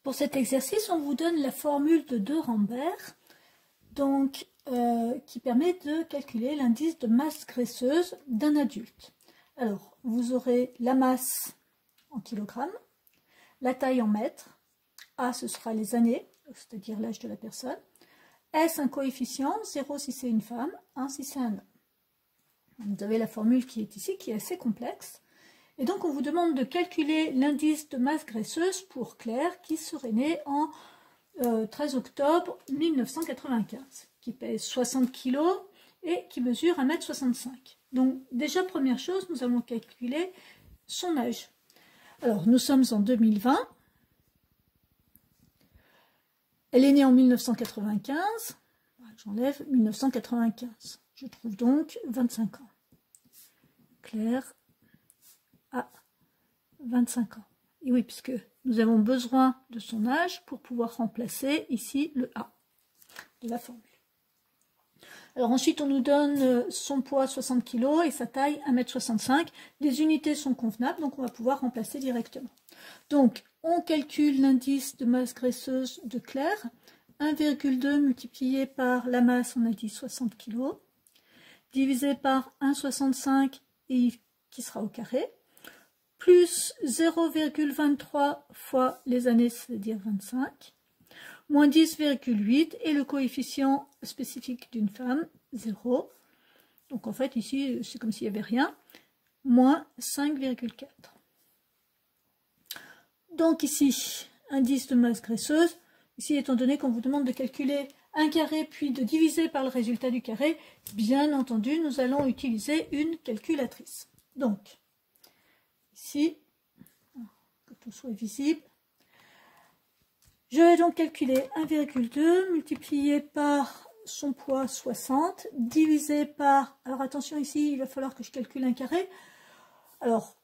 Pour cet exercice, on vous donne la formule de de Rambert, donc, qui permet de calculer l'indice de masse graisseuse d'un adulte. Alors, vous aurez la masse en kilogrammes, la taille en mètres, A ce sera les années, c'est-à-dire l'âge de la personne, S un coefficient, 0 si c'est une femme, 1 si c'est un homme. Vous avez la formule qui est ici, qui est assez complexe. Et donc, on vous demande de calculer l'indice de masse graisseuse pour Claire, qui serait née en 13 octobre 1995, qui pèse 60 kg et qui mesure 1,65 m. Donc, déjà, première chose, nous allons calculer son âge. Alors, nous sommes en 2020. Elle est née en 1995. J'enlève 1995. Je trouve donc 25 ans. Claire a 25 ans. Et oui, puisque nous avons besoin de son âge pour pouvoir remplacer ici le A de la formule. Alors ensuite, on nous donne son poids 60 kg et sa taille 1,65 m. Les unités sont convenables, donc on va pouvoir remplacer directement. Donc, on calcule l'indice de masse graisseuse de Claire. 1,2 multiplié par la masse, on a dit 60 kg, divisé par 1,65 et qui sera au carré, plus 0,23 fois les années, c'est-à-dire 25, moins 10,8 et le coefficient spécifique d'une femme, 0. Donc en fait ici c'est comme s'il n'y avait rien, moins 5,4. Donc ici, indice de masse graisseuse, ici étant donné qu'on vous demande de calculer un carré puis de diviser par le résultat du carré, bien entendu nous allons utiliser une calculatrice. Donc ici, que tout soit visible, je vais donc calculer 1,2 multiplié par son poids 60, divisé par, alors attention ici, il va falloir que je calcule un carré. Alors,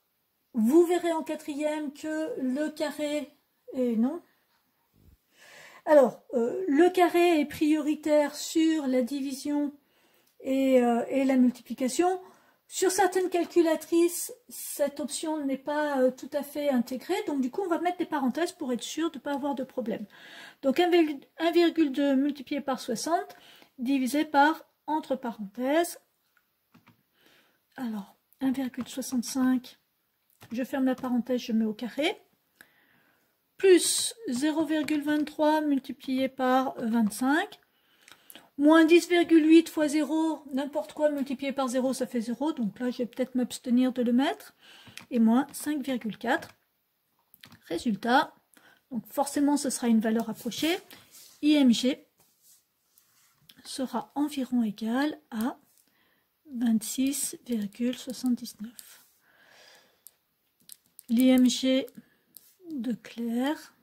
vous verrez en quatrième que le carré est non. Alors, le carré est prioritaire sur la division et la multiplication. Sur certaines calculatrices, cette option n'est pas tout à fait intégrée, donc du coup on va mettre des parenthèses pour être sûr de ne pas avoir de problème. Donc 1,2 multiplié par 60 divisé par, entre parenthèses, alors 1,65, je ferme la parenthèse, je mets au carré, plus 0,23 multiplié par 25, moins 10,8 fois 0, n'importe quoi multiplié par 0, ça fait 0. Donc là, je vais peut-être m'abstenir de le mettre. Et moins 5,4. Résultat, donc forcément, ce sera une valeur approchée. IMG sera environ égal à 26,79. L'IMG de Claire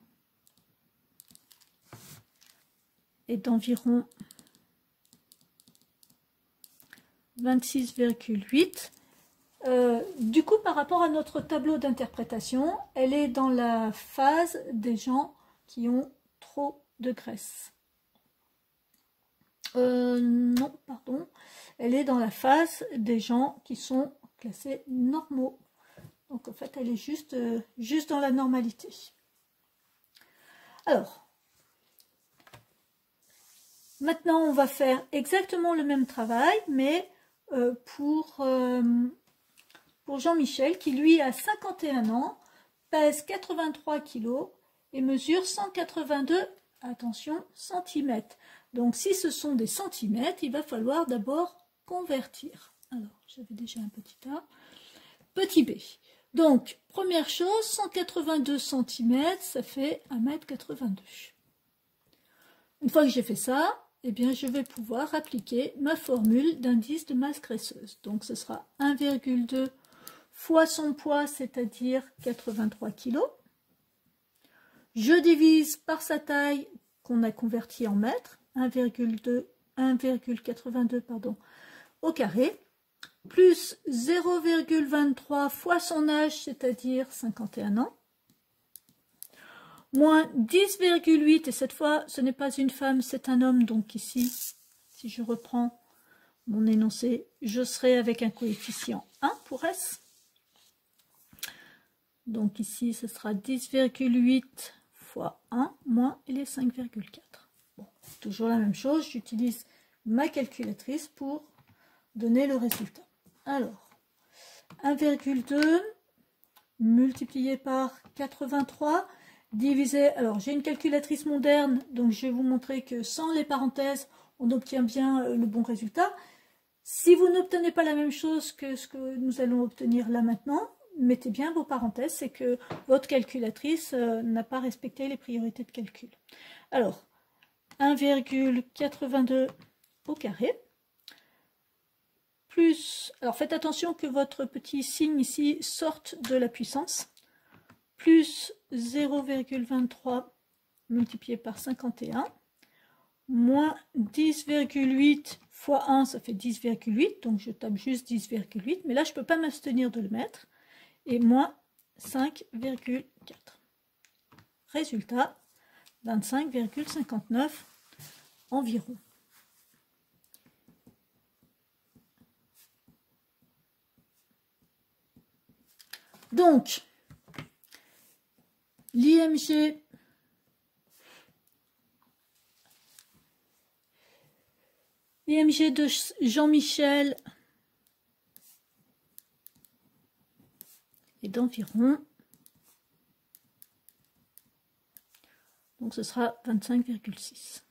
est d'environ 26,8. Du coup, par rapport à notre tableau d'interprétation, elle est dans la phase des gens qui ont trop de graisse. Non, pardon. Elle est dans la phase des gens qui sont classés normaux. Donc, en fait, elle est juste dans la normalité. Alors, maintenant, on va faire exactement le même travail, mais pour Jean-Michel, qui lui a 51 ans, pèse 83 kg et mesure 182, attention, centimètres. Donc si ce sont des centimètres, il va falloir d'abord convertir. Alors, j'avais déjà un petit A. Petit b. Donc, première chose, 182 cm, ça fait 1,82 m. Une fois que j'ai fait ça, eh bien, je vais pouvoir appliquer ma formule d'indice de masse graisseuse. Donc, ce sera 1,2 fois son poids, c'est-à-dire 83 kg. Je divise par sa taille qu'on a converti en mètres, 1,82 pardon, au carré, plus 0,23 fois son âge, c'est-à-dire 51 ans, moins 10,8, et cette fois, ce n'est pas une femme, c'est un homme, donc ici, si je reprends mon énoncé, je serai avec un coefficient 1 pour S. Donc ici, ce sera 10,8 fois 1 moins il est 5,4. Bon, toujours la même chose, j'utilise ma calculatrice pour donner le résultat. Alors, 1,2 multiplié par 83 divisé, alors j'ai une calculatrice moderne, donc je vais vous montrer que sans les parenthèses, on obtient bien le bon résultat. Si vous n'obtenez pas la même chose que ce que nous allons obtenir là maintenant, mettez bien vos parenthèses, c'est que votre calculatrice n'a pas respecté les priorités de calcul. Alors, 1,82 au carré, plus, alors faites attention que votre petit signe ici sorte de la puissance, plus 0,23 multiplié par 51, moins 10,8 fois 1, ça fait 10,8, donc je tape juste 10,8, mais là je ne peux pas m'abstenir de le mettre, et moins 5,4. Résultat, 25,59 environ. Donc, l'IMG de Jean-Michel est d'environ, donc ce sera 25,6.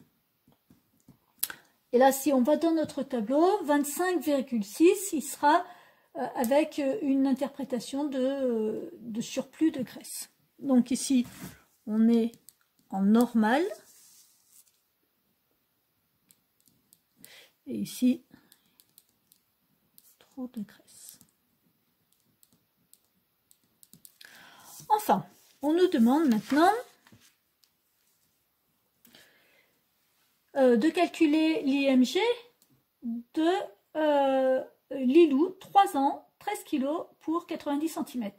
Et là, si on va dans notre tableau, 25,6, il sera avec une interprétation de surplus de graisse. Donc ici, on est en normal. Et ici, trop de graisse. Enfin, on nous demande maintenant de calculer l'IMG de Lilou, 3 ans, 13 kg pour 90 cm.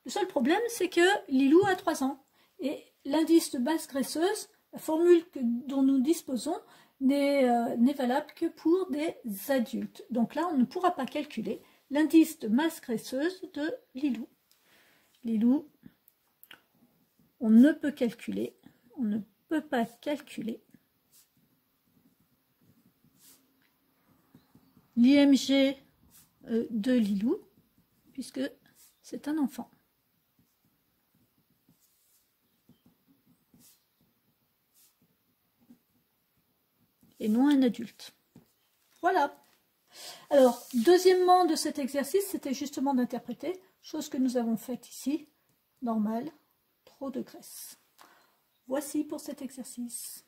Le seul problème, c'est que Lilou a 3 ans. Et l'indice de masse graisseuse, la formule dont nous disposons, n'est valable que pour des adultes. Donc là, on ne pourra pas calculer l'indice de masse graisseuse de Lilou. Lilou, on ne peut pas calculer l'IMG de Lilou, puisque c'est un enfant. Et non un adulte. Voilà. Alors, deuxièmement de cet exercice, c'était justement d'interpréter, chose que nous avons faite ici, normal, trop de graisse. Voici pour cet exercice.